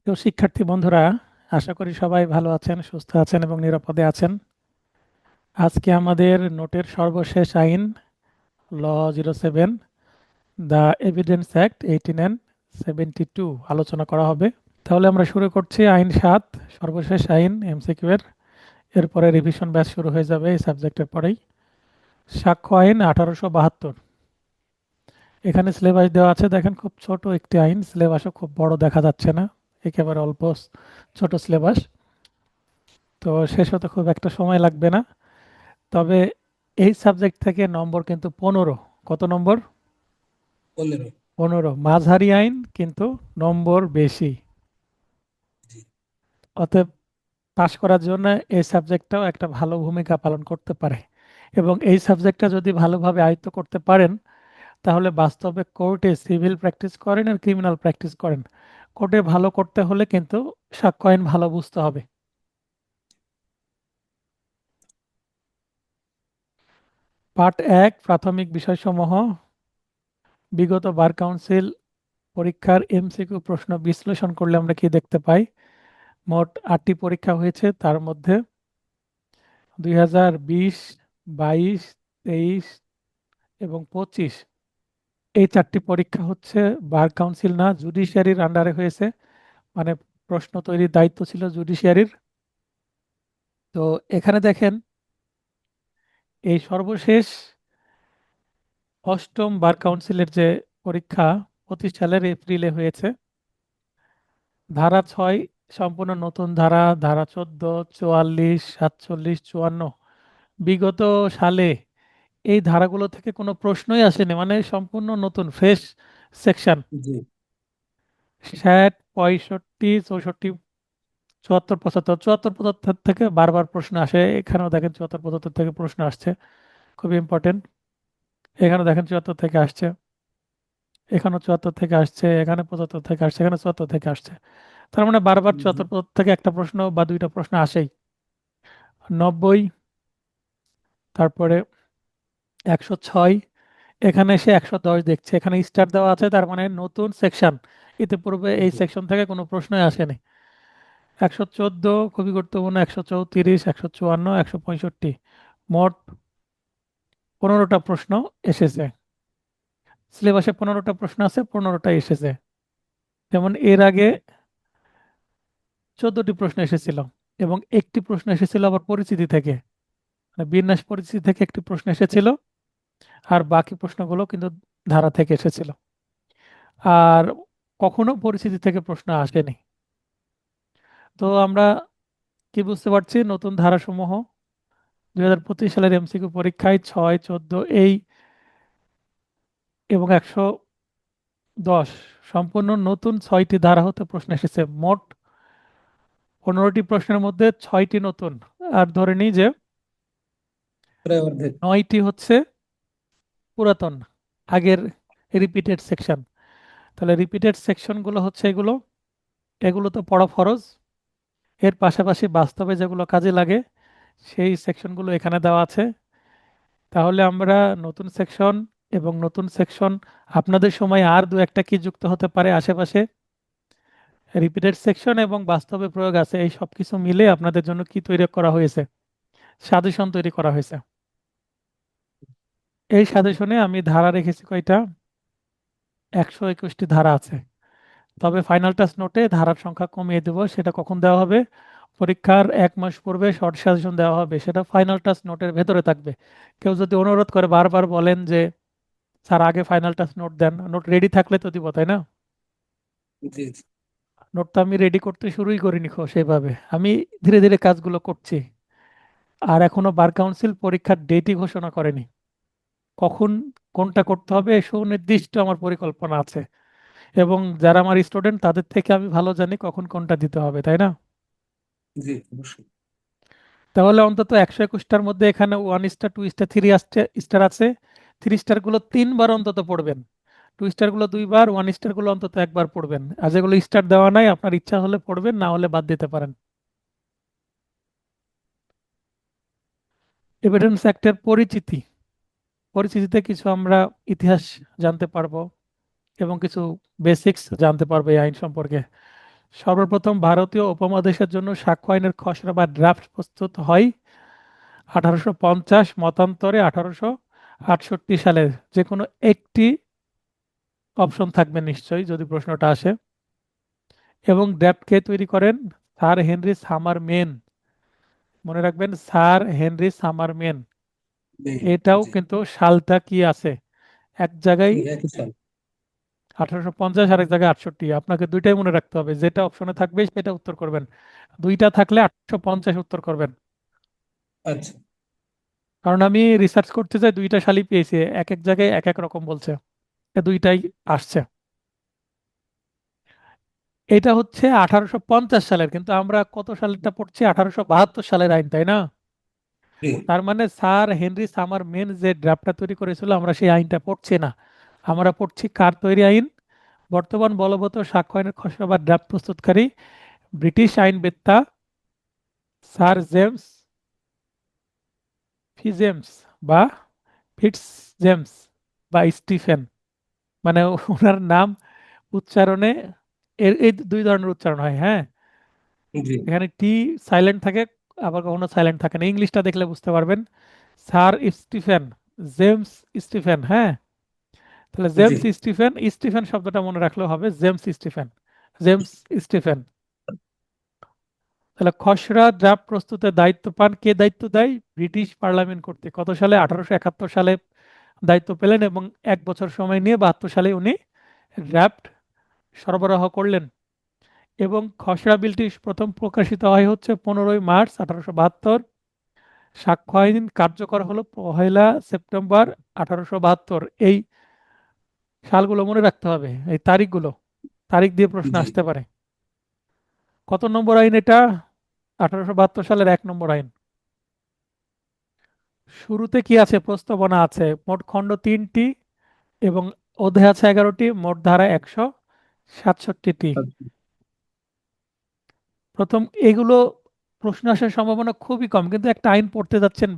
তো শিক্ষার্থী বন্ধুরা, আশা করি সবাই ভালো আছেন, সুস্থ আছেন এবং নিরাপদে আছেন। আজকে আমাদের নোটের সর্বশেষ আইন ল 07, দ্য এভিডেন্স অ্যাক্ট 1872 আলোচনা করা হবে। তাহলে আমরা শুরু করছি আইন 7, সর্বশেষ আইন এমসিকিউ এর। এরপরে রিভিশন ব্যাচ শুরু হয়ে যাবে এই সাবজেক্টের পরেই। সাক্ষ্য আইন 1872। এখানে সিলেবাস দেওয়া আছে, দেখেন খুব ছোট একটি আইন, সিলেবাসও খুব বড় দেখা যাচ্ছে না, একেবারে অল্প ছোট সিলেবাস। তো শেষ হতে খুব একটা সময় লাগবে না। তবে এই সাবজেক্ট থেকে নম্বর কিন্তু 15। কত নম্বর? 15। 15 মাঝারি আইন, কিন্তু নম্বর বেশি। জি। অতএব পাশ করার জন্য এই সাবজেক্টটাও একটা ভালো ভূমিকা পালন করতে পারে। এবং এই সাবজেক্টটা যদি ভালোভাবে আয়ত্ত করতে পারেন, তাহলে বাস্তবে কোর্টে সিভিল প্র্যাকটিস করেন আর ক্রিমিনাল প্র্যাকটিস করেন, কোর্টে ভালো করতে হলে কিন্তু সাক্ষ্য আইন ভালো বুঝতে হবে। পার্ট 1, প্রাথমিক বিষয়সমূহ। বিগত বার কাউন্সিল পরীক্ষার এমসিকিউ প্রশ্ন বিশ্লেষণ করলে আমরা কি দেখতে পাই? মোট 8টি পরীক্ষা হয়েছে, তার মধ্যে 2020, 22, 23 এবং 25 এই 4টি পরীক্ষা হচ্ছে বার কাউন্সিল না, জুডিশিয়ারির আন্ডারে হয়েছে। মানে প্রশ্ন তৈরির দায়িত্ব ছিল জুডিশিয়ারির। তো এখানে দেখেন, এই সর্বশেষ 8ম বার কাউন্সিলের যে পরীক্ষা 25 সালের এপ্রিলে হয়েছে। ধারা 6 সম্পূর্ণ নতুন ধারা, ধারা 14, 44, 47, 54 বিগত সালে এই ধারাগুলো থেকে কোনো প্রশ্নই আসেনি, মানে সম্পূর্ণ নতুন ফ্রেশ সেকশন। জি। 60, 65, 64, 74, 75, 74, 75 থেকে বারবার প্রশ্ন আসে। এখানেও দেখেন 74, 75 থেকে প্রশ্ন আসছে, খুবই ইম্পর্টেন্ট। এখানেও দেখেন 74 থেকে আসছে, এখানেও 74 থেকে আসছে, এখানে 75 থেকে আসছে, এখানে 74 থেকে আসছে। তার মানে বারবার 74, 75 থেকে একটা প্রশ্ন বা দুইটা প্রশ্ন আসেই। 90, তারপরে 106, এখানে এসে 110 দেখছে, এখানে স্টার দেওয়া আছে, তার মানে নতুন সেকশন। ইতিপূর্বে এই জি। সেকশন থেকে কোনো প্রশ্নই আসেনি। 114 খুবই গুরুত্বপূর্ণ, 134, 154, 165, মোট 15টা প্রশ্ন এসেছে। সিলেবাসে 15টা প্রশ্ন আছে, 15টা এসেছে। যেমন এর আগে 14টি প্রশ্ন এসেছিল এবং একটি প্রশ্ন এসেছিল আবার পরিচিতি থেকে, মানে বিন্যাস পরিচিতি থেকে একটি প্রশ্ন এসেছিল, আর বাকি প্রশ্নগুলো কিন্তু ধারা থেকে এসেছিল। আর কখনো পরিচিতি থেকে প্রশ্ন আসেনি। তো আমরা কি বুঝতে পারছি? নতুন ধারাসমূহ 2025 সালের এমসিকিউ পরীক্ষায় 6, 14 এই এবং 110 সম্পূর্ণ নতুন 6টি ধারা হতে প্রশ্ন এসেছে। মোট 15টি প্রশ্নের মধ্যে 6টি নতুন, আর ধরে নিই যে প্রায় অর্ধেক। 9টি হচ্ছে পুরাতন, আগের রিপিটেড সেকশন। তাহলে রিপিটেড সেকশনগুলো হচ্ছে এগুলো, এগুলো তো পড়া ফরজ। এর পাশাপাশি বাস্তবে যেগুলো কাজে লাগে সেই সেকশনগুলো এখানে দেওয়া আছে। তাহলে আমরা নতুন সেকশন এবং নতুন সেকশন, আপনাদের সময় আর দু একটা কি যুক্ত হতে পারে আশেপাশে, রিপিটেড সেকশন এবং বাস্তবে প্রয়োগ আছে, এই সব কিছু মিলে আপনাদের জন্য কি তৈরি করা হয়েছে? সাজেশন তৈরি করা হয়েছে। এই সাজেশনে আমি ধারা রেখেছি কয়টা? 121টি ধারা আছে। তবে ফাইনাল টাচ নোটে ধারার সংখ্যা কমিয়ে দেব, সেটা কখন দেওয়া হবে? পরীক্ষার 1 মাস পূর্বে শর্ট সাজেশন দেওয়া হবে, সেটা ফাইনাল টাচ নোটের ভেতরে থাকবে। কেউ যদি অনুরোধ করে, বারবার বলেন যে স্যার আগে ফাইনাল টাচ নোট দেন, নোট রেডি থাকলে তো দিব, তাই না? জি। জি। নোট তো আমি রেডি করতে শুরুই করিনি সেভাবে, আমি ধীরে ধীরে কাজগুলো করছি। আর এখনো বার কাউন্সিল পরীক্ষার ডেটই ঘোষণা করেনি, কখন কোনটা করতে হবে সুনির্দিষ্ট আমার পরিকল্পনা আছে। এবং যারা আমার স্টুডেন্ট তাদের থেকে আমি ভালো জানি কখন কোনটা দিতে হবে, তাই না? জি, অবশ্যই। তাহলে অন্তত 121টার মধ্যে এখানে 1 স্টার, 2 স্টার, 3 স্টার আছে। 3 স্টারগুলো 3বার অন্তত পড়বেন, 2 স্টারগুলো 2বার, 1 স্টারগুলো অন্তত একবার পড়বেন। আর যেগুলো স্টার দেওয়া নাই, আপনার ইচ্ছা হলে পড়বেন, না হলে বাদ দিতে পারেন। এভিডেন্স অ্যাক্টের পরিচিতি, পরিচিতিতে কিছু আমরা ইতিহাস জানতে পারবো। এবং কিছু বেসিক্স জানতে পারবে এই আইন সম্পর্কে। সর্বপ্রথম ভারতীয় উপমহাদেশের জন্য সাক্ষ্য আইনের খসড়া বা ড্রাফট প্রস্তুত হয় 1850 মতান্তরে 1868 সালে। যে কোনো একটি অপশন থাকবে নিশ্চয়ই যদি প্রশ্নটা আসে। এবং ড্রাফট কে তৈরি করেন? Sir Henry Sumner Maine. মনে রাখবেন, স্যার হেনরি সামার মেন। জি এটাও জি কিন্তু সালটা কি আছে এক জায়গায় জি, একই সাল। 1850, আর এক জায়গায় 68। আপনাকে দুইটাই মনে রাখতে হবে, যেটা অপশনে থাকবে সেটা উত্তর করবেন। দুইটা থাকলে 1850 উত্তর করবেন। আচ্ছা। কারণ আমি রিসার্চ করতে যাই, দুইটা সালই পেয়েছি, এক এক জায়গায় এক এক রকম বলছে। এ দুইটাই আসছে। এটা হচ্ছে 1850 সালের, কিন্তু আমরা কত সালেরটা পড়ছি? 1872 সালের আইন, তাই না? জি তার মানে স্যার হেনরি সামার মেন যে ড্রাফটটা তৈরি করেছিল, আমরা সেই আইনটা পড়ছি না। আমরা পড়ছি কার তৈরি আইন? বর্তমান বলবৎ সাক্ষ্য আইনের খসড়া বা ড্রাফট প্রস্তুতকারী ব্রিটিশ আইনবেত্তা স্যার জেমস ফিজেমস বা ফিটস জেমস বা স্টিফেন। মানে ওনার নাম উচ্চারণে এর এই দুই ধরনের উচ্চারণ হয়, হ্যাঁ। জি এখানে টি সাইলেন্ট থাকে, আবার কখনো সাইলেন্ট থাকে না। ইংলিশটা দেখলে বুঝতে পারবেন। স্যার স্টিফেন জেমস স্টিফেন, হ্যাঁ। তাহলে জি জেমস স্টিফেন, স্টিফেন শব্দটা মনে রাখলেও হবে, জেমস স্টিফেন, জেমস স্টিফেন। তাহলে খসড়া ড্রাফট প্রস্তুতের দায়িত্ব পান কে? দায়িত্ব দেয় ব্রিটিশ পার্লামেন্ট কর্তৃক। কত সালে? 1871 সালে দায়িত্ব পেলেন, এবং 1 বছর সময় নিয়ে 72 সালে উনি ড্রাফট সরবরাহ করলেন। এবং খসড়া বিলটি প্রথম প্রকাশিত হয় হচ্ছে 15ই মার্চ 1872। সাক্ষ্য আইন কার্যকর হলো 1লা সেপ্টেম্বর 1872। এই সালগুলো মনে রাখতে হবে, এই তারিখগুলো। তারিখ দিয়ে প্রশ্ন জি আসতে পারে। কত নম্বর আইন এটা? 1872 সালের 1 নম্বর আইন। শুরুতে কি আছে? প্রস্তাবনা আছে। মোট খণ্ড 3টি এবং অধ্যায় আছে 11টি, মোট ধারা 167টি। আচ্ছা। প্রথম এগুলো প্রশ্ন আসার সম্ভাবনা খুবই কম, কিন্তু একটা আইন পড়তে যাচ্ছেন,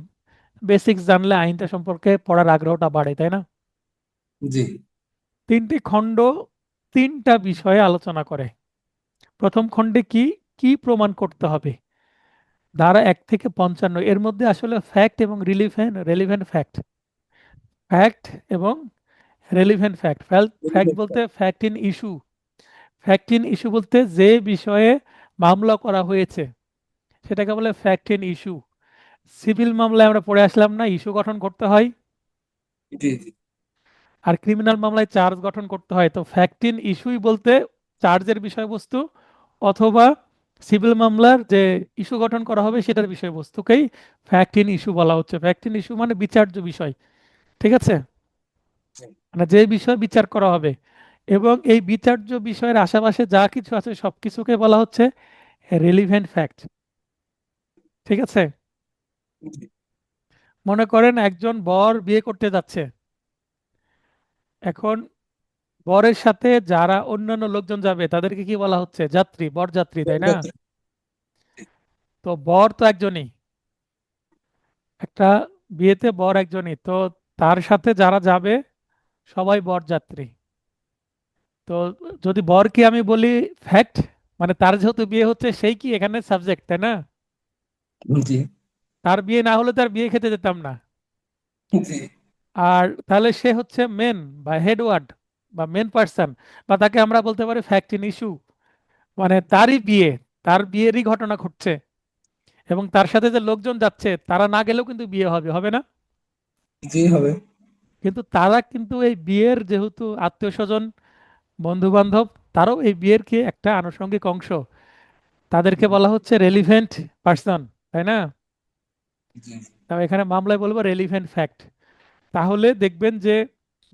বেসিক্স জানলে আইনটা সম্পর্কে পড়ার আগ্রহটা বাড়ে, তাই না? জি 3টি খণ্ড 3টা বিষয়ে আলোচনা করে। প্রথম খণ্ডে কি কি প্রমাণ করতে হবে? ধারা 1 থেকে 55, এর মধ্যে আসলে ফ্যাক্ট এবং রেলিভেন্ট ফ্যাক্ট, ফ্যাক্ট এবং রেলিভেন্ট ফ্যাক্ট। ফ্যাক্ট বলতে fact in issue, fact in issue বলতে যে বিষয়ে মামলা করা হয়েছে সেটাকে বলে ফ্যাক্ট ইন ইস্যু। সিভিল মামলায় আমরা পড়ে আসলাম না, ইস্যু গঠন করতে হয়, জি জি আর ক্রিমিনাল মামলায় চার্জ গঠন করতে হয়। তো ফ্যাক্ট ইন ইস্যুই বলতে চার্জের বিষয়বস্তু, অথবা সিভিল মামলার যে ইস্যু গঠন করা হবে সেটার বিষয়বস্তুকেই ফ্যাক্ট ইন ইস্যু বলা হচ্ছে। ফ্যাক্ট ইন ইস্যু মানে বিচার্য বিষয়, ঠিক আছে? জি মানে যে বিষয় বিচার করা হবে, এবং এই বিচার্য বিষয়ের আশেপাশে যা কিছু আছে সবকিছুকে বলা হচ্ছে রেলিভেন্ট ফ্যাক্ট, ঠিক আছে? জি মনে করেন একজন বর বিয়ে করতে যাচ্ছে। এখন বরের সাথে যারা অন্যান্য লোকজন যাবে তাদেরকে কি বলা হচ্ছে? যাত্রী, বরযাত্রী, তাই না? যাত্রা। তো বর তো একজনই, একটা বিয়েতে বর একজনই, তো তার সাথে যারা যাবে সবাই বরযাত্রী। তো যদি বরকে আমি বলি ফ্যাক্ট, মানে তার যেহেতু বিয়ে হচ্ছে সেই কি এখানে সাবজেক্ট, তাই না? জি তার বিয়ে না হলে তার বিয়ে খেতে যেতাম না। জি আর তাহলে সে হচ্ছে মেন বা হেডওয়ার্ড বা মেন পার্সন, বা তাকে আমরা বলতে পারি ফ্যাক্ট ইন ইস্যু। মানে তারই বিয়ে, তার বিয়েরই ঘটনা ঘটছে, এবং তার সাথে যে লোকজন যাচ্ছে তারা না গেলেও কিন্তু বিয়ে হবে, হবে না? জি হবে। কিন্তু তারা কিন্তু এই বিয়ের যেহেতু আত্মীয় স্বজন, বন্ধু বান্ধব, তারাও এই বিয়ের কি একটা আনুষঙ্গিক অংশ, তাদেরকে বলা হচ্ছে রেলিভেন্ট পার্সন, তাই না? জি তবে এখানে মামলায় বলবো রেলিভেন্ট ফ্যাক্ট। তাহলে দেখবেন যে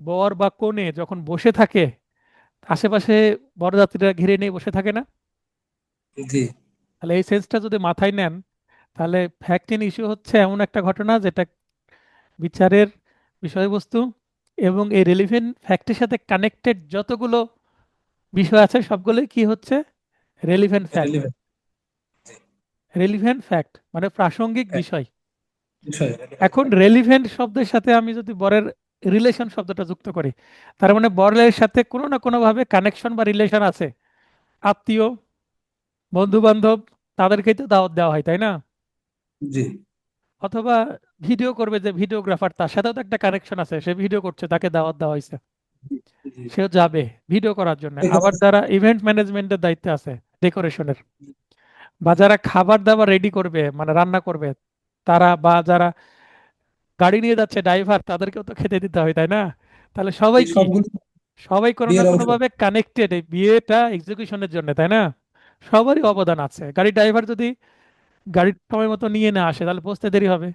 বর বা কনে যখন বসে থাকে, আশেপাশে বরযাত্রীরা ঘিরে নিয়ে বসে থাকে না? জি তাহলে এই সেন্সটা যদি মাথায় নেন, তাহলে ফ্যাক্ট ইন ইস্যু হচ্ছে এমন একটা ঘটনা যেটা বিচারের বিষয়বস্তু, এবং এই রেলিভেন্ট ফ্যাক্টের সাথে কানেক্টেড যতগুলো বিষয় আছে সবগুলোই কি হচ্ছে? Relevant fact. Relevant relevant fact মানে প্রাসঙ্গিক বিষয়। বিষয় রেলিভেন্ট এখন ফ্যাক্ট। রেলিভেন্ট শব্দের সাথে আমি যদি বরের রিলেশন শব্দটা যুক্ত করি। তার মানে বরের সাথে কোনো না কোনোভাবে কানেকশন বা রিলেশন আছে। আত্মীয়, বন্ধু বান্ধব, তাদেরকেই তো দাওয়াত দেওয়া হয়, তাই না? জি অথবা ভিডিও করবে যে ভিডিওগ্রাফার, তার সাথেও তো একটা কানেকশন আছে, সে ভিডিও করছে, তাকে দাওয়াত দেওয়া হয়েছে, জি। সেও যাবে ভিডিও করার জন্য। আবার এখানে যারা ইভেন্ট ম্যানেজমেন্টের দায়িত্বে আছে, ডেকোরেশনের, বা যারা খাবার দাবার রেডি করবে মানে রান্না করবে, তারা, বা যারা গাড়ি নিয়ে যাচ্ছে ড্রাইভার, তাদেরকেও তো খেতে দিতে হয়, তাই না? তাহলে সবাই এই কি, সবগুলো সবাই কোনো না বিয়ের কোনো অংশ। ভাবে কানেক্টেড এই বিয়েটা এক্সিকিউশনের জন্য, তাই না? সবারই অবদান আছে। গাড়ি ড্রাইভার যদি গাড়ির সময় মতো নিয়ে না আসে, তাহলে পৌঁছতে দেরি হবে।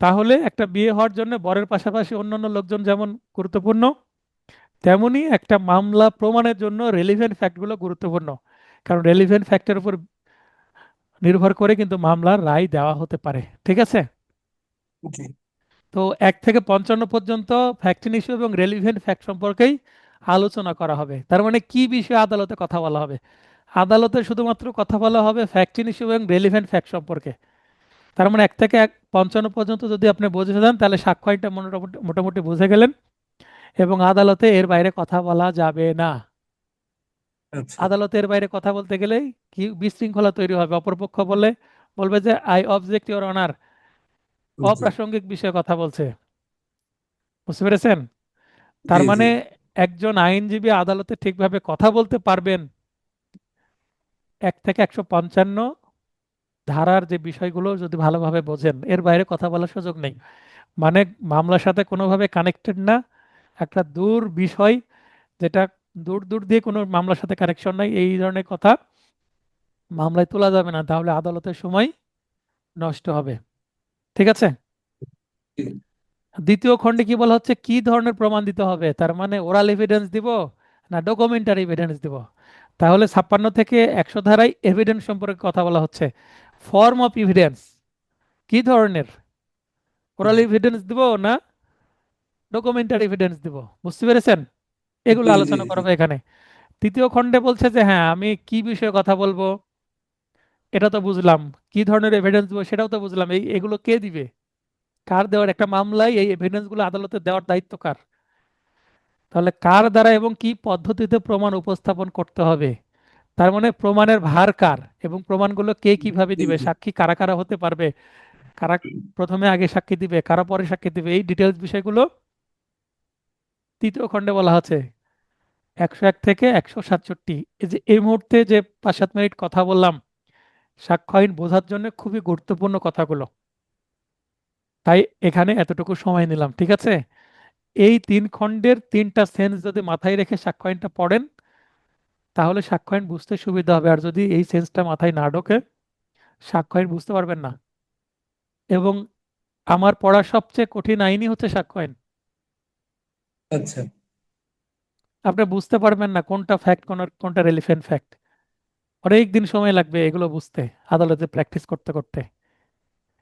তাহলে একটা বিয়ে হওয়ার জন্য বরের পাশাপাশি অন্যান্য লোকজন যেমন গুরুত্বপূর্ণ, তেমনি একটা মামলা প্রমাণের জন্য রেলিভেন্ট ফ্যাক্টগুলো গুরুত্বপূর্ণ। কারণ রেলিভেন্ট ফ্যাক্টের উপর নির্ভর করে কিন্তু মামলার রায় দেওয়া হতে পারে। ঠিক আছে? জি তো 1 থেকে 55 পর্যন্ত ফ্যাক্টিং ইস্যু এবং রেলিভেন্ট ফ্যাক্ট সম্পর্কেই আলোচনা করা হবে। তার মানে কি বিষয়ে আদালতে কথা বলা হবে? আদালতে শুধুমাত্র কথা বলা হবে ফ্যাক্টিং ইস্যু এবং রেলিভেন্ট ফ্যাক্ট সম্পর্কে। তার মানে 1 থেকে 55 পর্যন্ত যদি আপনি বুঝে যান, তাহলে সাক্ষ্য আইনটা মোটামুটি মোটামুটি বুঝে গেলেন। এবং আদালতে এর বাইরে কথা বলা যাবে না। আচ্ছা। আদালতের বাইরে কথা বলতে গেলেই কি বিশৃঙ্খলা তৈরি হবে। অপরপক্ষ বলবে যে আই অবজেক্ট ইওর অনার, জি অপ্রাসঙ্গিক বিষয়ে কথা বলছে। বুঝতে পেরেছেন? জি তার জি। মানে একজন আইনজীবী আদালতে ঠিকভাবে কথা বলতে পারবেন 1 থেকে 155 ধারার যে বিষয়গুলো যদি ভালোভাবে বোঝেন, এর বাইরে কথা বলার সুযোগ নেই। মানে মামলার সাথে কোনোভাবে কানেক্টেড না, একটা দূর বিষয়, যেটা দূর দূর দিয়ে কোনো মামলার সাথে কানেকশন নাই, এই ধরনের কথা মামলায় তোলা যাবে না, তাহলে আদালতের সময় নষ্ট হবে। ঠিক আছে? জি। দ্বিতীয় খণ্ডে কি বলা হচ্ছে, কি ধরনের প্রমাণ দিতে হবে? তার মানে ওরাল এভিডেন্স দিব না ডকুমেন্টারি এভিডেন্স দিব? তাহলে 56 থেকে 100 ধারায় এভিডেন্স সম্পর্কে কথা বলা হচ্ছে। ফর্ম অফ এভিডেন্স কি ধরনের, ওরাল জি এভিডেন্স দিব না ডকুমেন্টারি এভিডেন্স দিব? বুঝতে পেরেছেন? এগুলো জি জি আলোচনা জি। করবো এখানে। তৃতীয় খণ্ডে বলছে যে হ্যাঁ, আমি কি বিষয়ে কথা বলবো এটা তো বুঝলাম, কি ধরনের এভিডেন্স দিব সেটাও তো বুঝলাম, এগুলো কে দিবে, কার দেওয়ার? একটা মামলায় এই এভিডেন্স গুলো আদালতে দেওয়ার দায়িত্ব কার? তাহলে কার দ্বারা এবং কি পদ্ধতিতে প্রমাণ উপস্থাপন করতে হবে? তার মানে প্রমাণের ভার কার, এবং প্রমাণগুলো কে কিভাবে জি দিবে, জি। সাক্ষী কারা কারা হতে পারবে, কারা প্রথমে আগে সাক্ষী দিবে, কারা পরে সাক্ষী দিবে, এই ডিটেলস বিষয়গুলো তৃতীয় খণ্ডে বলা আছে। 101 থেকে 167, এই যে এই মুহূর্তে যে 5-7 মিনিট কথা বললাম, সাক্ষ্য আইন বোঝার জন্য খুবই গুরুত্বপূর্ণ কথাগুলো, তাই এখানে এতটুকু সময় নিলাম। ঠিক আছে? এই 3 খণ্ডের 3টা সেন্স যদি মাথায় রেখে সাক্ষ্য আইনটা পড়েন, তাহলে সাক্ষ্য আইন বুঝতে সুবিধা হবে। আর যদি এই সেন্সটা মাথায় না ঢোকে, সাক্ষ্য আইন বুঝতে পারবেন না। এবং আমার পড়া সবচেয়ে কঠিন আইনই হচ্ছে সাক্ষ্য আইন। আচ্ছা আপনি বুঝতে পারবেন না কোনটা ফ্যাক্ট, কোনটা রেলিভেন্ট ফ্যাক্ট। অনেক দিন সময় লাগবে এগুলো বুঝতে, আদালতে প্র্যাকটিস করতে করতে।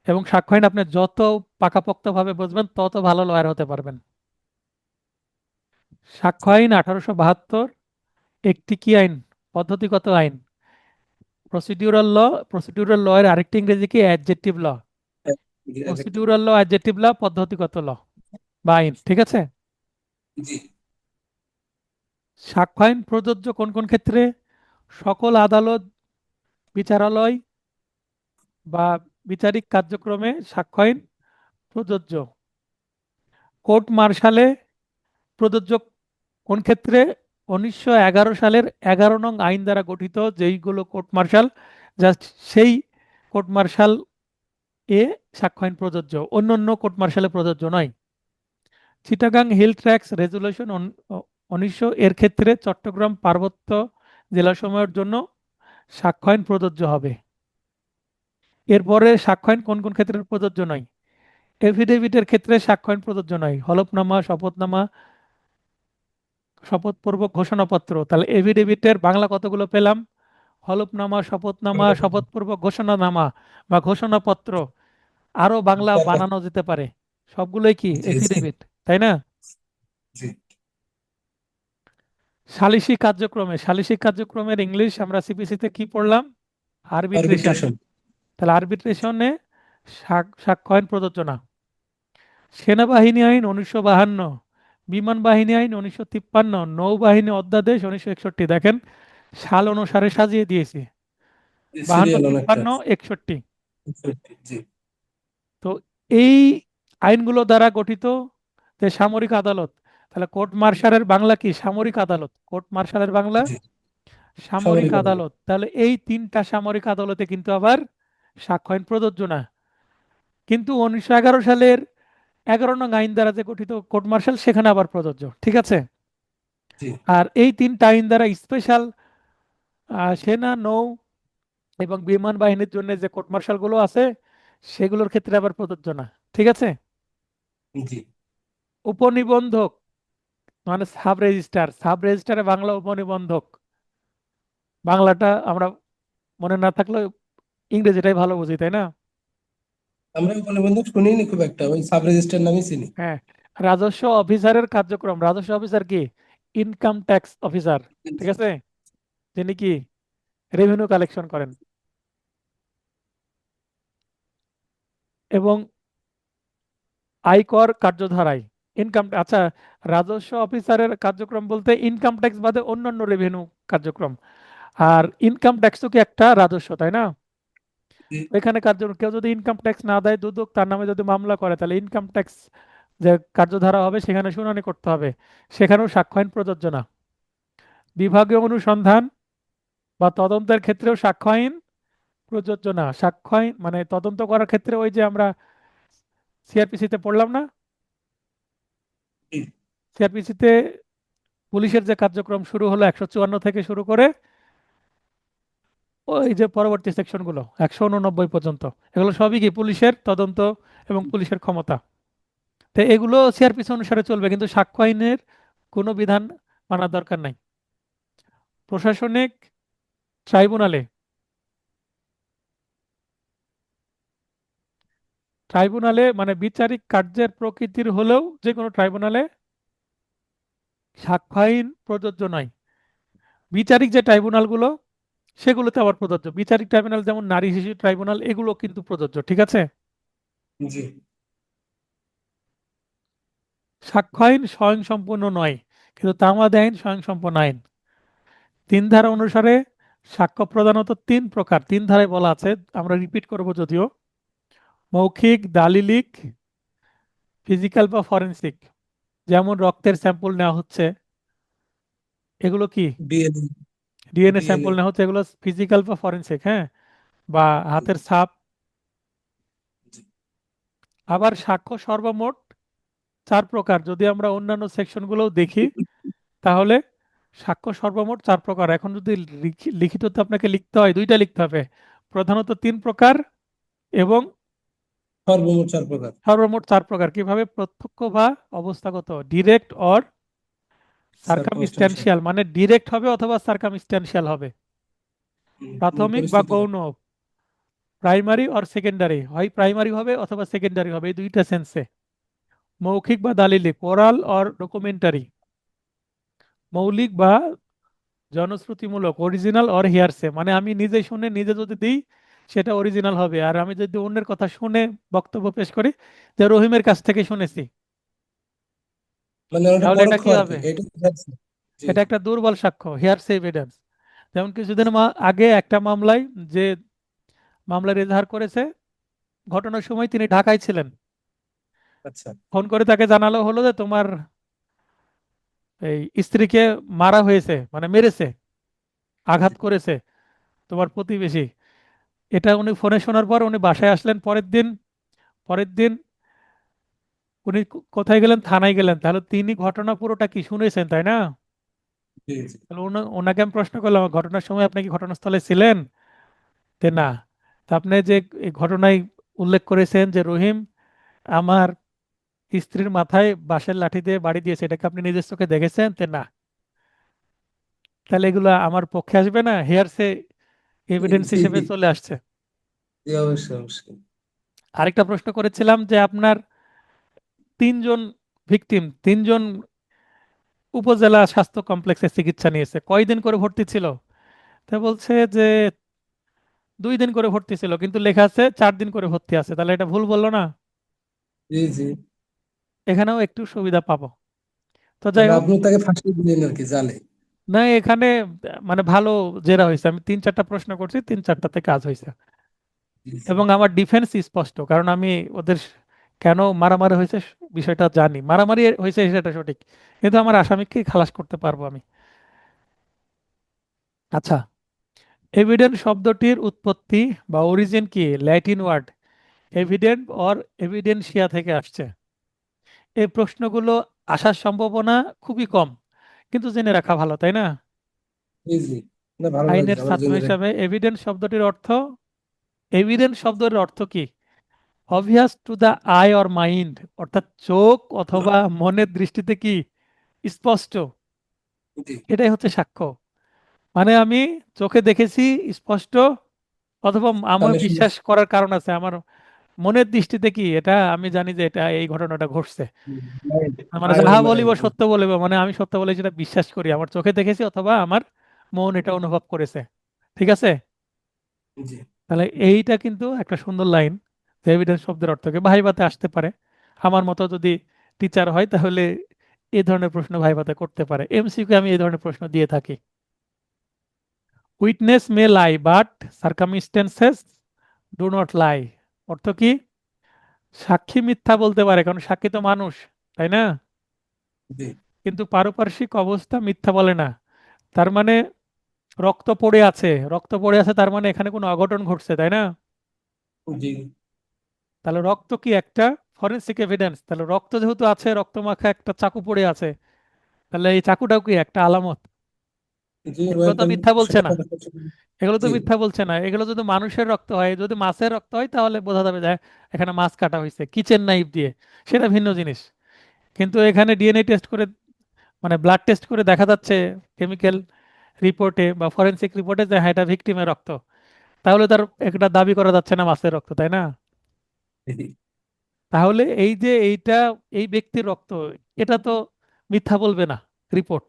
এবং সাক্ষ্য আইন আপনি যত পাকাপোক্তভাবে বুঝবেন, তত ভালো লয়ার হতে পারবেন। সাক্ষ্য আইন 1872 একটি কি আইন? পদ্ধতিগত আইন। প্রসিডিউরাল ল, প্রসিডিউরাল ল এর আরেকটি ইংরেজি কি? অ্যাডজেক্টিভ ল। প্রসিডিউরাল ল, অ্যাডজেক্টিভ ল, পদ্ধতিগত ল বা আইন। ঠিক আছে? জি। সাক্ষ্য আইন প্রযোজ্য কোন কোন ক্ষেত্রে? সকল আদালত, বিচারালয় বা বিচারিক কার্যক্রমে সাক্ষ্য আইন প্রযোজ্য। কোর্ট মার্শালে প্রযোজ্য কোন ক্ষেত্রে? 1911 সালের 11 নং আইন দ্বারা গঠিত যেইগুলো কোর্ট মার্শাল, জাস্ট সেই কোর্ট মার্শাল এ সাক্ষ্য আইন প্রযোজ্য, অন্য অন্য কোর্ট মার্শালে প্রযোজ্য নয়। চিটাগাং হিল ট্র্যাক্টস রেজুলেশন 1900 এর ক্ষেত্রে চট্টগ্রাম পার্বত্য জেলাসমূহের জন্য সাক্ষ্য আইন প্রযোজ্য হবে। এরপরে সাক্ষ্য আইন কোন কোন ক্ষেত্রে প্রযোজ্য নয়? এফিডেভিটের ক্ষেত্রে সাক্ষ্য আইন প্রযোজ্য নয়। হলফনামা, শপথনামা, শপথপূর্বক ঘোষণাপত্র। তাহলে এফিডেভিটের বাংলা কতগুলো পেলাম? হলফনামা, শপথনামা, শপথপূর্বক ঘোষণানামা বা ঘোষণাপত্র। আরো বাংলা বানানো যেতে পারে। সবগুলোই কি জি জি এফিডেভিট, তাই না? জি। সালিসি কার্যক্রমে, সালিসি কার্যক্রমের ইংলিশ আমরা সিপিসিতে কি পড়লাম? আরবিট্রেশন। আরবিট্রেশন। তাহলে আরবিট্রেশনে সাক্ষ্য আইন প্রযোজ্য না। সেনাবাহিনী আইন 1952, বিমান বাহিনী আইন 1953, নৌবাহিনী অধ্যাদেশ 1961। দেখেন সাল অনুসারে সাজিয়ে দিয়েছি, 52, সিরিয়াল অনেকটা 53, 61। জি তো এই আইনগুলো দ্বারা গঠিত যে সামরিক আদালত, তাহলে কোর্ট মার্শালের বাংলা কি? সামরিক আদালত। কোর্ট মার্শালের বাংলা জি সামরিক সামরিক আদালত আদালত। তাহলে এই তিনটা সামরিক আদালতে কিন্তু আবার সাক্ষ্য আইন প্রযোজ্য না। কিন্তু 1911 সালের 11 নং আইন দ্বারা যে গঠিত কোর্ট মার্শাল, সেখানে আবার প্রযোজ্য। ঠিক আছে। জি আর এই তিনটা আইন দ্বারা স্পেশাল সেনা, নৌ এবং বিমান বাহিনীর জন্য যে কোর্ট মার্শাল গুলো আছে, সেগুলোর ক্ষেত্রে আবার প্রযোজ্য না। ঠিক আছে। জি উপনিবন্ধক মানে সাব রেজিস্ট্রার, সাব রেজিস্ট্রারে বাংলা উপনিবন্ধক। বাংলাটা আমরা মনে না থাকলে ইংরেজিটাই ভালো বুঝি, তাই না? আমরা ওখানে বন্ধু শুনিনি খুব একটা, ওই সাব রেজিস্টার নামই চিনি। হ্যাঁ। রাজস্ব অফিসারের কার্যক্রম, রাজস্ব অফিসার কি? Income tax officer. ঠিক আছে। যিনি কি রেভিনিউ কালেকশন করেন। এবং আয়কর কার্যধারায় ইনকাম, আচ্ছা, রাজস্ব অফিসারের কার্যক্রম বলতে ইনকাম ট্যাক্স বাদে অন্যান্য রেভিনিউ কার্যক্রম। আর ইনকাম ট্যাক্স তো কি একটা রাজস্ব, তাই না? জি এখানে কার্যক্রম, কেউ যদি ইনকাম ট্যাক্স না দেয়, দুদক তার নামে যদি মামলা করে, তাহলে ইনকাম ট্যাক্স যে কার্যধারা হবে সেখানে শুনানি করতে হবে। সেখানেও সাক্ষ্য আইন প্রযোজ্য না। বিভাগীয় অনুসন্ধান বা তদন্তের ক্ষেত্রেও সাক্ষ্য আইন প্রযোজ্য না। সাক্ষ্য আইন মানে তদন্ত করার ক্ষেত্রে ওই যে আমরা সিআরপিসিতে পড়লাম না, জি সিআরপিসিতে পুলিশের যে কার্যক্রম শুরু হলো 154 থেকে শুরু করে ওই যে পরবর্তী সেকশনগুলো 189 পর্যন্ত, এগুলো সবই কি পুলিশের তদন্ত এবং পুলিশের ক্ষমতা। তো এগুলো সিআরপিসি অনুসারে চলবে, কিন্তু সাক্ষ্য আইনের কোনো বিধান মানার দরকার নাই। প্রশাসনিক ট্রাইব্যুনালে, ট্রাইব্যুনালে মানে বিচারিক কার্যের প্রকৃতির হলেও যে কোনো ট্রাইব্যুনালে সাক্ষ্য আইন প্রযোজ্য নয়। বিচারিক যে ট্রাইব্যুনালগুলো, সেগুলোতে আবার প্রযোজ্য। বিচারিক ট্রাইব্যুনাল যেমন নারী শিশু ট্রাইব্যুনাল, এগুলো কিন্তু প্রযোজ্য। ঠিক আছে। জি সাক্ষ্য আইন স্বয়ংসম্পূর্ণ নয়, কিন্তু তামাদি আইন স্বয়ংসম্পূর্ণ আইন। 3 ধারা অনুসারে সাক্ষ্য প্রধানত 3 প্রকার, 3 ধারায় বলা আছে। আমরা রিপিট করব যদিও। মৌখিক, দালিলিক, ফিজিক্যাল বা ফরেনসিক। যেমন রক্তের স্যাম্পল নেওয়া হচ্ছে, এগুলো কি? ডিএনএ ডিএনএ ডিএনএ স্যাম্পল নেওয়া হচ্ছে, এগুলো ফিজিক্যাল বা ফরেনসিক। হ্যাঁ। বা হাতের ছাপ। আবার সাক্ষ্য সর্বমোট 4 প্রকার। যদি আমরা অন্যান্য সেকশনগুলোও দেখি, তাহলে সাক্ষ্য সর্বমোট 4 প্রকার। এখন যদি লিখিততে আপনাকে লিখতে হয়, দুইটা লিখতে হবে। প্রধানত 3 প্রকার এবং সর্বমোট 4 প্রকার। সর্বমোট 4 প্রকার। কিভাবে? প্রত্যক্ষ বা অবস্থাগত, ডিরেক্ট অর সার্কামস্টেন্সিয়াল সার্কামস্ট্যান্সিয়াল। মানে ডিরেক্ট হবে অথবা সার্কামস্ট্যান্সিয়াল হবে। প্রাথমিক বা পরিস্থিতি। গৌণ, প্রাইমারি অর সেকেন্ডারি, হয় প্রাইমারি হবে অথবা সেকেন্ডারি হবে, এই দুইটা সেন্সে। মৌখিক বা দালিলিক, ওরাল অর ডকুমেন্টারি। মৌলিক বা জনশ্রুতিমূলক, অরিজিনাল অর হিয়ারসে। মানে আমি নিজে শুনে নিজে যদি দিই, সেটা অরিজিনাল হবে। আর আমি যদি অন্যের কথা শুনে বক্তব্য পেশ করি, যে রহিমের কাছ থেকে শুনেছি, মানে ওটা তাহলে এটা পরোক্ষ কি আর কি, হবে? এটা বুঝাচ্ছে। জি এটা জি একটা দুর্বল সাক্ষ্য, হিয়ারসে এভিডেন্স। যেমন কিছুদিন আগে একটা মামলায়, যে মামলার এজাহার করেছে, ঘটনার সময় তিনি ঢাকায় ছিলেন। আচ্ছা ফোন করে তাকে জানালো হলো যে তোমার এই স্ত্রীকে মারা হয়েছে, মানে মেরেছে, আঘাত জি করেছে তোমার প্রতিবেশী। এটা উনি ফোনে শোনার পর উনি বাসায় আসলেন পরের দিন উনি কোথায় গেলেন? থানায় গেলেন। তাহলে তিনি ঘটনা পুরোটা কি শুনেছেন, তাই না? জি জি তাহলে ওনাকে আমি প্রশ্ন করলাম, ঘটনার সময় আপনি কি ঘটনাস্থলে ছিলেন? যে না। তা আপনি যে এই ঘটনায় উল্লেখ করেছেন যে রহিম আমার স্ত্রীর মাথায় বাঁশের লাঠি দিয়ে বাড়ি দিয়েছে, এটাকে আপনি নিজের চোখে দেখেছেন? তে না। তাহলে এগুলো আমার পক্ষে আসবে না, হেয়ারসে এভিডেন্স জি হিসেবে চলে আসছে। জি অবশ্যই অবশ্যই। আরেকটা প্রশ্ন করেছিলাম যে আপনার 3 জন ভিকটিম, 3 জন উপজেলা স্বাস্থ্য কমপ্লেক্সে চিকিৎসা নিয়েছে, কয়দিন করে ভর্তি ছিল? তা বলছে যে 2 দিন করে ভর্তি ছিল, কিন্তু লেখা আছে 4 দিন করে ভর্তি আছে। তাহলে এটা ভুল বললো না? জি জি এখানেও একটু সুবিধা পাবো। তো যাই মানে হোক, আপনি তাকে ফাঁসিয়ে দিলেন আর কি, জালে। না এখানে মানে ভালো জেরা হয়েছে, আমি 3-4টা প্রশ্ন করছি, 3-4টাতে কাজ হয়েছে। জি, জি। এবং আমার ডিফেন্স স্পষ্ট, কারণ আমি ওদের কেন মারামারি হয়েছে বিষয়টা জানি। মারামারি হয়েছে সেটা সঠিক, কিন্তু আমার আসামিকে খালাস করতে পারবো আমি। আচ্ছা, এভিডেন্ট শব্দটির উৎপত্তি বা অরিজিন কি? ল্যাটিন ওয়ার্ড এভিডেন্ট অর এভিডেন্সিয়া থেকে আসছে। এই প্রশ্নগুলো আসার সম্ভাবনা খুবই কম, কিন্তু জেনে রাখা ভালো, তাই না? জি, জি। না, ভালো লাগছে আইনের আমার ছাত্র জন্য। হিসাবে এভিডেন্স শব্দটির অর্থ, এভিডেন্স শব্দের অর্থ কি? Obvious to the I or mind, অর্থাৎ চোখ অথবা মনের দৃষ্টিতে কি স্পষ্ট, জি। এটাই হচ্ছে সাক্ষ্য। মানে আমি চোখে দেখেছি স্পষ্ট, অথবা আমার কানে বিশ্বাস শুনেছি। করার কারণ আছে, আমার মনের দৃষ্টিতে কি এটা আমি জানি যে এটা এই ঘটনাটা ঘটছে। মাইন্ড। মানে আই অর যাহা বলিব মাইন্ড। সত্য বলিব, মানে আমি সত্য বলে যেটা বিশ্বাস করি, আমার চোখে দেখেছি অথবা আমার মন এটা অনুভব করেছে। ঠিক আছে? জি। তাহলে এইটা কিন্তু একটা সুন্দর লাইন, যে এভিডেন্স শব্দের অর্থ কি ভাইভাতে আসতে পারে। আমার মতো যদি টিচার হয় তাহলে এই ধরনের প্রশ্ন ভাইভাতে করতে পারে। এমসিকিউ আমি এই ধরনের প্রশ্ন দিয়ে থাকি। Witness May lie but circumstances do not লাই, অর্থ কি? সাক্ষী মিথ্যা বলতে পারে, কারণ সাক্ষী তো মানুষ, তাই না? জি, কিন্তু পারিপার্শ্বিক অবস্থা মিথ্যা বলে না। তার মানে রক্ত পড়ে আছে, রক্ত পড়ে আছে, তার মানে এখানে কোনো অঘটন ঘটছে, তাই না? জি, তাহলে রক্ত কি একটা ফরেনসিক এভিডেন্স, তাহলে রক্ত যেহেতু আছে, রক্ত মাখা একটা চাকু পড়ে আছে, তাহলে এই চাকুটাও কি একটা আলামত। জি। ও এগুলো তো একটা মিথ্যা বলছে না, সতর্কতা সূচনা। এগুলো তো জি, মিথ্যা বলছে না। এগুলো যদি মানুষের রক্ত হয়, যদি মাছের রক্ত হয়, তাহলে বোঝা যাবে যে এখানে মাছ কাটা হয়েছে কিচেন নাইফ দিয়ে, সেটা ভিন্ন জিনিস। কিন্তু এখানে ডিএনএ টেস্ট করে, মানে ব্লাড টেস্ট করে দেখা যাচ্ছে কেমিক্যাল রিপোর্টে বা ফরেনসিক রিপোর্টে যে হ্যাঁ এটা ভিকটিমের রক্ত, তাহলে তার একটা দাবি করা যাচ্ছে না মাছের রক্ত, তাই না? জি, তাহলে এই যে এইটা এই ব্যক্তির রক্ত, এটা তো মিথ্যা বলবে না রিপোর্ট।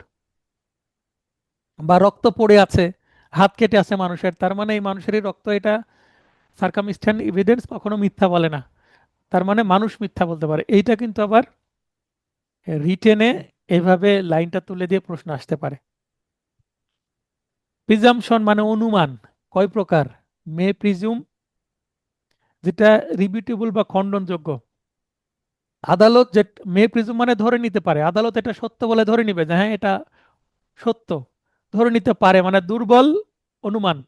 বা রক্ত পড়ে আছে, হাত কেটে আছে মানুষের, তার মানে এই মানুষেরই রক্ত, এটা সার্কামস্ট্যান্স এভিডেন্স কখনো মিথ্যা বলে না। তার মানে মানুষ মিথ্যা বলতে পারে। এইটা কিন্তু আবার রিটেনে এভাবে লাইনটা তুলে দিয়ে প্রশ্ন আসতে পারে। প্রিজাম্পশন মানে অনুমান, কয় প্রকার? মে প্রিজুম, যেটা রিবিউটেবল বা খণ্ডনযোগ্য। আদালত যে মে প্রিজুম মানে ধরে নিতে পারে, আদালত এটা সত্য বলে ধরে নিবে যে হ্যাঁ এটা সত্য, ধরে নিতে পারে, মানে দুর্বল অনুমান।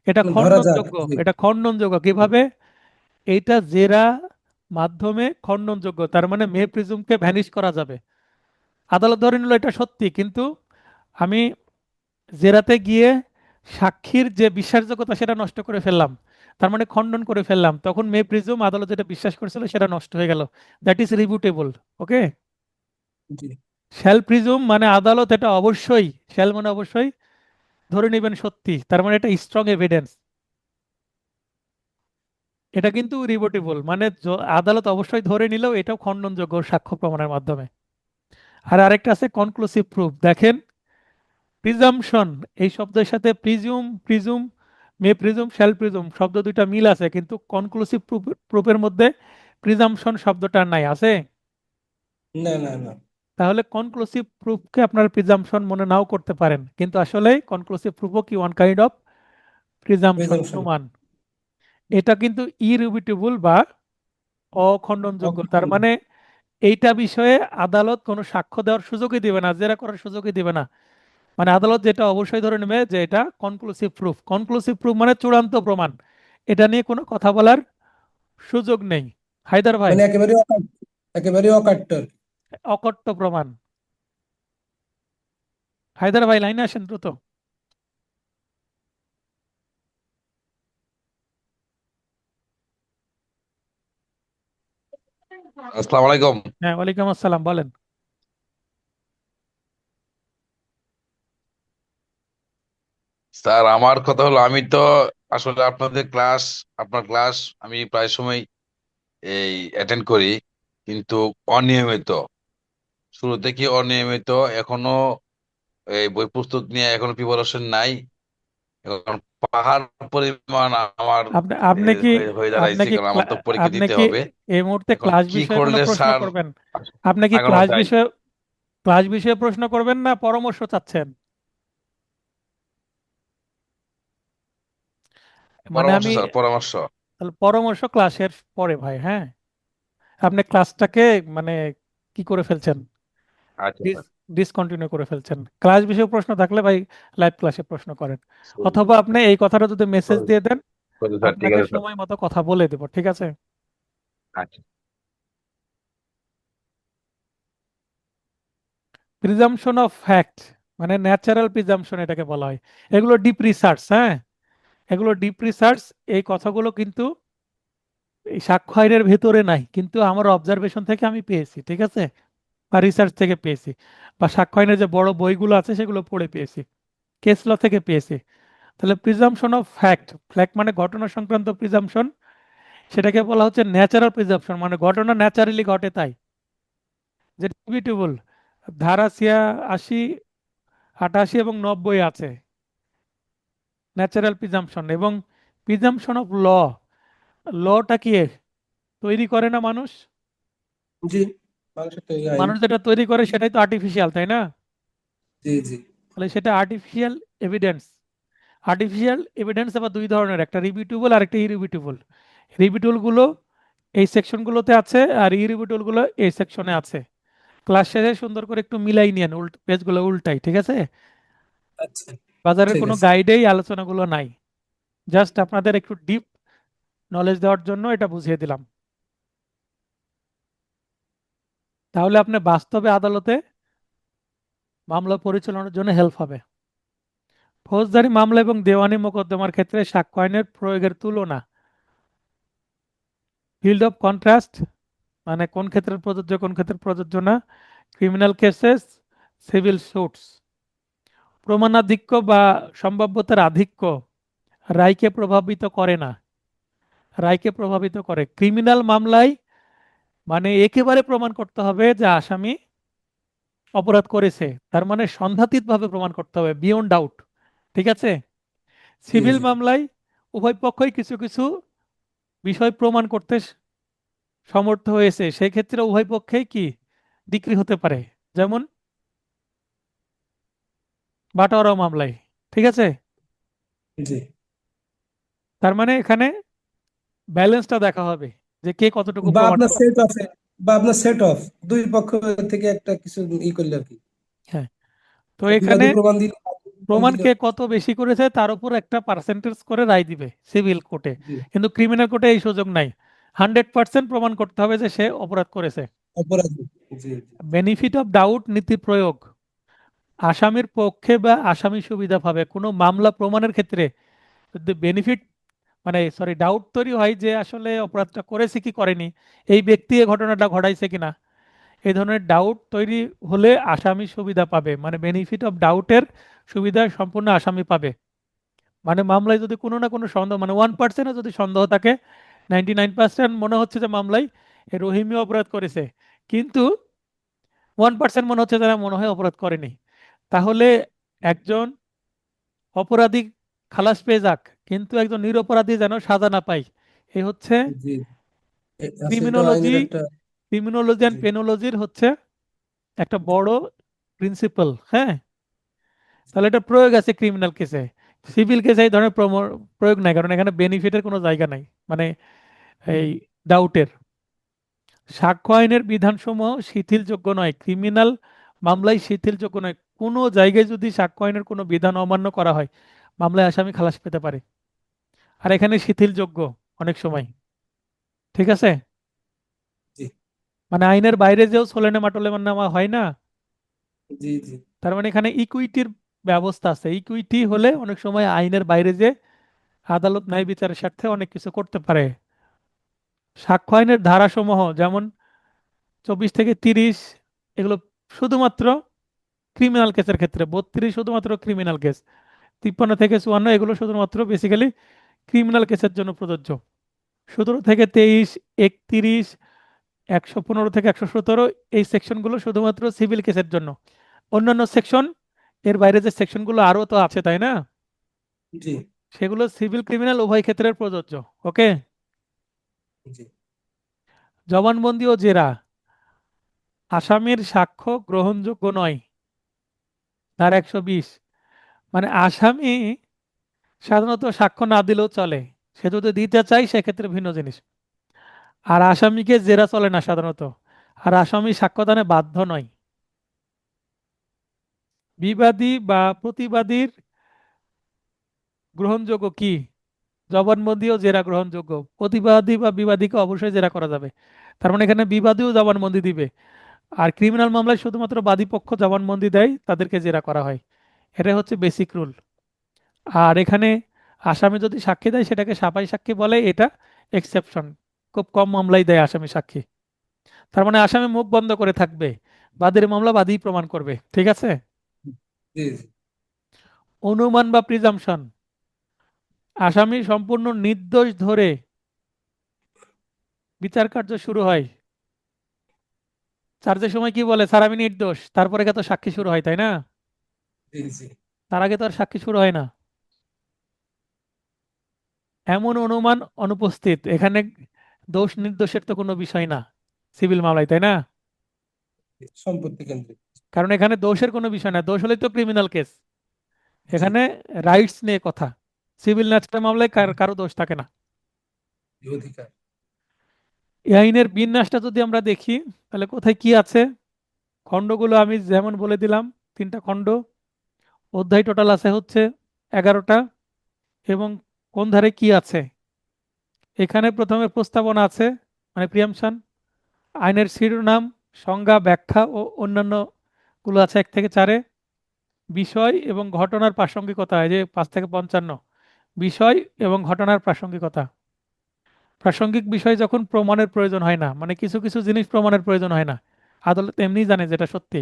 এটা ধরা যাক। খণ্ডনযোগ্য, জি, এটা খণ্ডনযোগ্য কিভাবে? এইটা জেরা মাধ্যমে খণ্ডনযোগ্য, তার মানে মে প্রিজুমকে ভ্যানিশ করা যাবে। আদালত ধরে নিল এটা সত্যি, কিন্তু আমি জেরাতে গিয়ে সাক্ষীর যে বিশ্বাসযোগ্যতা সেটা নষ্ট করে ফেললাম, তার মানে খণ্ডন করে ফেললাম, তখন মে প্রিজুম আদালত যেটা বিশ্বাস করেছিল সেটা নষ্ট হয়ে গেল। That is rebuttable. ওকে। জি। শ্যাল প্রিজুম মানে আদালত এটা অবশ্যই, শ্যাল মানে অবশ্যই ধরে নেবেন সত্যি, তার মানে এটা স্ট্রং এভিডেন্স। এটা কিন্তু রিবুটেবল, মানে আদালত অবশ্যই ধরে নিলেও এটাও খণ্ডনযোগ্য সাক্ষ্য প্রমাণের মাধ্যমে। আর আরেকটা আছে কনক্লুসিভ প্রুফ। দেখেন, প্রিজাম্পশন এই শব্দের সাথে প্রিজুম, প্রিজুম, মে প্রিজুম, শ্যাল প্রিজুম শব্দ দুইটা মিল আছে, কিন্তু কনক্লুসিভ প্রুফের মধ্যে প্রিজাম্পশন শব্দটা নাই, আছে? না, না, না। তাহলে কনক্লুসিভ প্রুফকে আপনার প্রিজাম্পশন মনে নাও করতে পারেন, কিন্তু আসলে কনক্লুসিভ প্রুফও কি one kind of presumption, presumption. প্রমাণ। এটা কিন্তু ইরিবিউটেবল বা অখণ্ডনযোগ্য, তার মানে এইটা বিষয়ে আদালত কোনো সাক্ষ্য দেওয়ার সুযোগই দিবে না, জেরা করার সুযোগই দিবে না। মানে আদালত যেটা অবশ্যই ধরে নেবে যে এটা কনক্লুসিভ প্রুফ। কনক্লুসিভ প্রুফ মানে চূড়ান্ত প্রমাণ, এটা নিয়ে কোনো কথা বলার সুযোগ নেই। হায়দার ভাই, মানে একেবারে একেবারে অকাট্য। অকট্য প্রমাণ। হায়দার ভাই লাইনে আসেন দ্রুত। আসসালামু আলাইকুম। হ্যাঁ, ওয়ালাইকুম আসসালাম, বলেন। স্যার, আমার কথা হলো আমি তো আসলে আপনার ক্লাস আমি প্রায় সময় এই অ্যাটেন্ড করি, কিন্তু অনিয়মিত, শুরু থেকে অনিয়মিত। এখনো এই বই পুস্তক নিয়ে এখনো প্রিপারেশন নাই। এখন পাহাড় পরিমাণ আমার আপনি আপনি কি হয়ে আপনি দাঁড়াইছে, কি কারণ আমার তো পরীক্ষা আপনি দিতে কি হবে। এই মুহূর্তে এখন ক্লাস কি বিষয়ে কোনো করলে প্রশ্ন স্যার করবেন? আপনি কি আগানো যায়? ক্লাস বিষয়ে প্রশ্ন করবেন না পরামর্শ চাচ্ছেন? মানে পরামর্শ আমি স্যার, পরামর্শ। তাহলে পরামর্শ ক্লাসের পরে ভাই, হ্যাঁ। আপনি ক্লাসটাকে মানে কি করে ফেলছেন? আচ্ছা ডিস স্যার। ডিসকন্টিনিউ করে ফেলছেন। ক্লাস বিষয়ে প্রশ্ন থাকলে ভাই লাইভ ক্লাসে প্রশ্ন করেন, সরি অথবা আপনি এই কথাটা যদি মেসেজ সরি দিয়ে দেন, সরি স্যার, ঠিক আপনাকে আছে স্যার। সময় মতো কথা বলে দেব, ঠিক আছে? আচ্ছা। প্রিজাম্পশন অফ ফ্যাক্ট মানে ন্যাচারাল প্রিজাম্পশন এটাকে বলা হয়। এগুলো ডিপ রিসার্চ, হ্যাঁ, এগুলো ডিপ রিসার্চ। এই কথাগুলো কিন্তু এই সাক্ষ্য আইনের ভেতরে নাই, কিন্তু আমার অবজারভেশন থেকে আমি পেয়েছি, ঠিক আছে, বা রিসার্চ থেকে পেয়েছি, বা সাক্ষ্য আইনের যে বড় বইগুলো আছে সেগুলো পড়ে পেয়েছি, কেস ল থেকে পেয়েছি। তাহলে প্রিজাম্পশন অফ ফ্যাক্ট, ফ্যাক্ট মানে ঘটনা সংক্রান্ত প্রিজাম্পশন, সেটাকে বলা হচ্ছে ন্যাচারাল প্রিজাম্পশন, মানে ঘটনা ন্যাচারালি ঘটে তাই। যে ডিবিটেবল, ধারা ৮৬, ৮৮ এবং ৯০ আছে ন্যাচারাল প্রিজাম্পশন। এবং প্রিজাম্পশন অফ লটা কি তৈরি করে না মানুষ? জি, মানুষের তৈরি আইন। মানুষ যেটা তৈরি করে সেটাই তো আর্টিফিশিয়াল, তাই না? জি জি তাহলে সেটা আর্টিফিশিয়াল এভিডেন্স। আর্টিফিশিয়াল এভিডেন্স আবার দুই ধরনের, একটা রিপিটেবল আর একটা ইরিপিটেবল। রিপিটেবল গুলো এই সেকশনগুলোতে আছে, আর ইরিপিটেবল গুলো এই সেকশনে আছে। ক্লাস শেষে সুন্দর করে একটু মিলাই নিয়েন, পেজগুলো উল্টাই, ঠিক আছে? আচ্ছা, বাজারের ঠিক কোনো আছে। গাইডেই আলোচনাগুলো নাই, জাস্ট আপনাদের একটু ডিপ নলেজ দেওয়ার জন্য এটা বুঝিয়ে দিলাম। তাহলে আপনি বাস্তবে আদালতে মামলা পরিচালনার জন্য হেল্প হবে। ফৌজদারি মামলা এবং দেওয়ানি মোকদ্দমার ক্ষেত্রে সাক্ষ্য আইনের প্রয়োগের তুলনা। ফিল্ড অফ কন্ট্রাস্ট মানে কোন ক্ষেত্রে প্রযোজ্য কোন ক্ষেত্রে প্রযোজ্য না। Criminal cases, civil suits. প্রমাণাধিক্য বা সম্ভাব্যতার আধিক্য রায়কে প্রভাবিত করে না। রায়কে প্রভাবিত করে ক্রিমিনাল মামলায়, মানে একেবারে প্রমাণ করতে হবে যে আসামি অপরাধ করেছে, তার মানে সন্দেহাতীতভাবে প্রমাণ করতে হবে, বিয়ন্ড ডাউট, ঠিক আছে? জি সিভিল জি মামলায় উভয় পক্ষই কিছু কিছু বিষয় প্রমাণ করতে সমর্থ হয়েছে, সেই ক্ষেত্রে উভয় পক্ষেই কি ডিক্রি হতে পারে, যেমন বাটোয়ারা মামলায়, ঠিক আছে? জি। তার মানে এখানে ব্যালেন্সটা দেখা হবে যে কে কতটুকু বা প্রমাণ আপনার করে। সেট অফ, বা আপনার সেট অফ দুই পক্ষ থেকে একটা কিছু করলে আর কি। হ্যাঁ, তো এখানে বিবাদী প্রমাণ দিলে, প্রমাণ প্রমাণ দিলে। কে কত বেশি করেছে তার উপর একটা পার্সেন্টেজ করে রায় দিবে সিভিল কোর্টে। জি, কিন্তু ক্রিমিনাল কোর্টে এই সুযোগ নাই, 100% প্রমাণ করতে হবে যে সে অপরাধ করেছে। অপরাধী। জি জি বেনিফিট অফ ডাউট নীতি প্রয়োগ। আসামির পক্ষে বা আসামি সুবিধা পাবে কোনো মামলা প্রমাণের ক্ষেত্রে যদি বেনিফিট মানে সরি ডাউট তৈরি হয় যে আসলে অপরাধটা করেছে কি করেনি, এই ব্যক্তি এই ঘটনাটা ঘটাইছে কিনা, এই ধরনের ডাউট তৈরি হলে আসামি সুবিধা পাবে, মানে বেনিফিট অফ ডাউটের সুবিধা সম্পূর্ণ আসামি পাবে। মানে মামলায় যদি কোনো না কোনো সন্দেহ, মানে 1%-ও যদি সন্দেহ থাকে, 99% মনে হচ্ছে যে মামলায় এই রহিমি অপরাধ করেছে, কিন্তু 1% মনে হচ্ছে তারা মনে হয় অপরাধ করেনি, তাহলে একজন অপরাধী খালাস পেয়ে যাক, কিন্তু একজন নিরপরাধী যেন সাজা না পায়। এই হচ্ছে জি। আচ্ছা, এটা ক্রিমিনোলজি, আইনের একটা। ক্রিমিনোলজি অ্যান্ড জি পেনোলজির হচ্ছে একটা বড় প্রিন্সিপাল, হ্যাঁ। তাহলে এটা প্রয়োগ আছে ক্রিমিনাল কেসে, সিভিল কেসে এই ধরনের প্রয়োগ নাই, কারণ এখানে বেনিফিটের কোনো জায়গা নাই, মানে এই ডাউটের। সাক্ষ্য আইনের বিধানসমূহ শিথিলযোগ্য নয়, ক্রিমিনাল মামলায় শিথিলযোগ্য নয়। কোনো জায়গায় যদি সাক্ষ্য আইনের কোনো বিধান অমান্য করা হয়, মামলায় আসামি খালাস পেতে পারে। আর এখানে শিথিলযোগ্য অনেক সময়, ঠিক আছে? জি মানে আইনের বাইরে যেও ছোলেনে মাটলে নেওয়া হয় না, জি জি তার মানে এখানে ইকুইটির ব্যবস্থা আছে। ইকুইটি হলে অনেক সময় আইনের বাইরে যে আদালত ন্যায় বিচারের স্বার্থে অনেক কিছু করতে পারে। সাক্ষ্য আইনের ধারাসমূহ যেমন 24 থেকে 30, এগুলো শুধুমাত্র ক্রিমিনাল কেসের ক্ষেত্রে। 32 শুধুমাত্র ক্রিমিনাল কেস। 53 থেকে 54 এগুলো শুধুমাত্র বেসিক্যালি ক্রিমিনাল কেসের জন্য প্রযোজ্য। 17 থেকে 23, 31, 115 থেকে 117 এই সেকশনগুলো শুধুমাত্র সিভিল কেসের জন্য। অন্যান্য সেকশন, এর বাইরে যে সেকশনগুলো আরো তো আছে, তাই না? জি সেগুলো সিভিল ক্রিমিনাল উভয় ক্ষেত্রে প্রযোজ্য। ওকে। জি জবানবন্দি ও জেরা, আসামির সাক্ষ্য গ্রহণযোগ্য নয়, ধারা 120। মানে আসামি সাধারণত সাক্ষ্য না দিলেও চলে, সে যদি দিতে চায় সেক্ষেত্রে ভিন্ন জিনিস। আর আসামিকে জেরা চলে না সাধারণত, আর আসামি সাক্ষ্যদানে বাধ্য নয়। বিবাদী বা প্রতিবাদীর গ্রহণযোগ্য কি? জবানবন্দি ও জেরা গ্রহণযোগ্য। প্রতিবাদী বা বিবাদীকে অবশ্যই জেরা করা যাবে। তার মানে এখানে বিবাদীও জবানবন্দি দিবে। আর ক্রিমিনাল মামলায় শুধুমাত্র বাদী পক্ষ জবানবন্দি দেয়, তাদেরকে জেরা করা হয়। এটা হচ্ছে বেসিক রুল। আর এখানে আসামি যদি সাক্ষী দেয় সেটাকে সাফাই সাক্ষী বলে, এটা এক্সেপশন। খুব কম মামলাই দেয় আসামি সাক্ষী। তার মানে আসামি মুখ বন্ধ করে থাকবে, বাদীর মামলা বাদী প্রমাণ করবে। ঠিক আছে। জি জি অনুমান বা প্রিজাম্পশন, আসামি সম্পূর্ণ নির্দোষ ধরে বিচার কার্য শুরু হয়। চার্জের সময় কি বলে, স্যার আমি নির্দোষ, তারপরে তো সাক্ষী শুরু হয়, তাই না? জি জি তার আগে তো আর সাক্ষী শুরু হয় না। এমন অনুমান অনুপস্থিত, এখানে দোষ নির্দোষের তো কোনো বিষয় না সিভিল মামলায়, তাই না? সম্পত্তি কেন্দ্রিক। কারণ এখানে দোষের কোনো বিষয় না, দোষ হলেই তো ক্রিমিনাল কেস। জি এখানে রাইটস নিয়ে কথা। সিভিল ন্যাচারাল মামলায় কারো দোষ থাকে না। অধিকার। এই আইনের বিন্যাসটা যদি আমরা দেখি, তাহলে কোথায় কি আছে, খণ্ডগুলো আমি যেমন বলে দিলাম, 3টা খণ্ড। অধ্যায় টোটাল আছে হচ্ছে 11টা। এবং কোন ধারে কি আছে, এখানে প্রথমে প্রস্তাবনা আছে, মানে প্রিয়াম্পশন। আইনের শিরোনাম, সংজ্ঞা, ব্যাখ্যা ও অন্যান্য গুলো আছে 1 থেকে 4-এ। বিষয় এবং ঘটনার প্রাসঙ্গিকতা, এই যে 5 থেকে 55। বিষয় এবং ঘটনার প্রাসঙ্গিকতা। প্রাসঙ্গিক বিষয় যখন প্রমাণের প্রয়োজন হয় না, মানে কিছু কিছু জিনিস প্রমাণের প্রয়োজন হয় না, আদালত এমনি জানে যেটা সত্যি।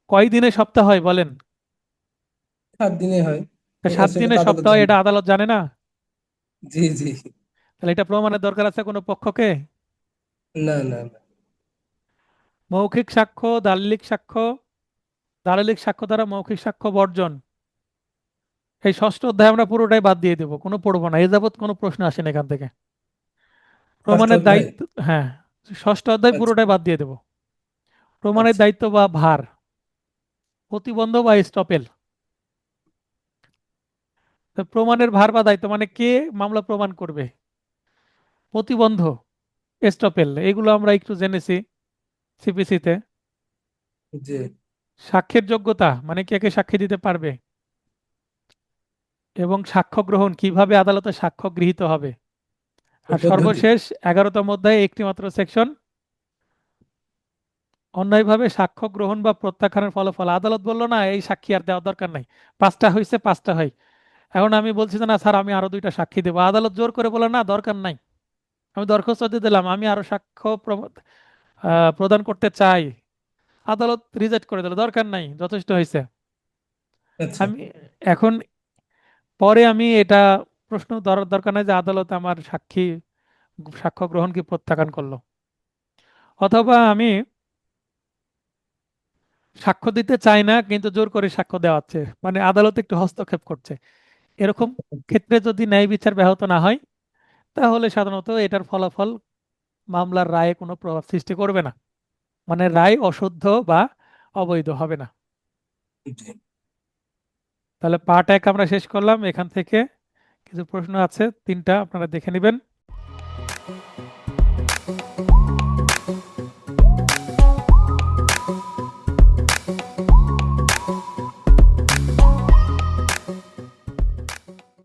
কয় দিনে সপ্তাহ হয় বলেন? 7 দিনে হয়। তা 7 সেটা দিনে তো আদালত সপ্তাহ হয়, জানে। এটা আদালত জানে না? জি জি তাহলে এটা প্রমাণের দরকার আছে কোনো পক্ষকে? না না না। মৌখিক সাক্ষ্য, দালিলিক সাক্ষ্য, দালিলিক সাক্ষ্য দ্বারা মৌখিক সাক্ষ্য বর্জন। এই 6ষ্ঠ অধ্যায় আমরা পুরোটাই বাদ দিয়ে দেবো, কোনো পড়বো না, এ যাবৎ কোনো প্রশ্ন আসেনি এখান থেকে। ষষ্ঠ প্রমাণের অধ্যায়। দায়িত্ব, হ্যাঁ, 6ষ্ঠ অধ্যায় আচ্ছা পুরোটাই বাদ দিয়ে দেবো। প্রমাণের আচ্ছা দায়িত্ব বা ভার, প্রতিবন্ধ বা স্টপেল। তো প্রমাণের ভার বা দায়িত্ব মানে কে মামলা প্রমাণ করবে, প্রতিবন্ধ, স্টপেল, এগুলো আমরা একটু জেনেছি সিপিসিতে। জি সাক্ষ্যের যোগ্যতা মানে কে কে সাক্ষী দিতে পারবে, এবং সাক্ষ্য গ্রহণ, কিভাবে আদালতে সাক্ষ্য গৃহীত হবে। ও আর পদ্ধতি। সর্বশেষ 11তম অধ্যায়ে একটি মাত্র সেকশন, অন্যায়ভাবে সাক্ষ্য গ্রহণ বা প্রত্যাখ্যানের ফলাফল। আদালত বললো না এই সাক্ষী আর দেওয়ার দরকার নাই, 5টা হয়েছে 5টা হয়। এখন আমি বলছি যে না স্যার আমি আরো 2টা সাক্ষী দেবো, আদালত জোর করে বলে না দরকার নাই, আমি দরখাস্ত দিয়ে দিলাম, আমি আরো সাক্ষ্য প্রদান করতে চাই, আদালত রিজেক্ট করে দিল, দরকার নাই, যথেষ্ট হয়েছে। আচ্ছা আমি এখন পরে আমি এটা প্রশ্ন দরকার নাই যে আদালত আমার সাক্ষ্য গ্রহণ কি প্রত্যাখ্যান করলো। অথবা আমি সাক্ষ্য দিতে চাই না কিন্তু জোর করে সাক্ষ্য দেওয়াচ্ছে, মানে আদালত একটু হস্তক্ষেপ করছে। এরকম ক্ষেত্রে যদি ন্যায় বিচার ব্যাহত না হয়, তাহলে সাধারণত এটার ফলাফল মামলার রায়ে কোনো প্রভাব সৃষ্টি করবে না, মানে রায় অশুদ্ধ বা অবৈধ হবে না। জি তাহলে পার্ট 1 আমরা শেষ করলাম। এখান থেকে কিছু প্রশ্ন আছে 3টা, আপনারা দেখে নেবেন।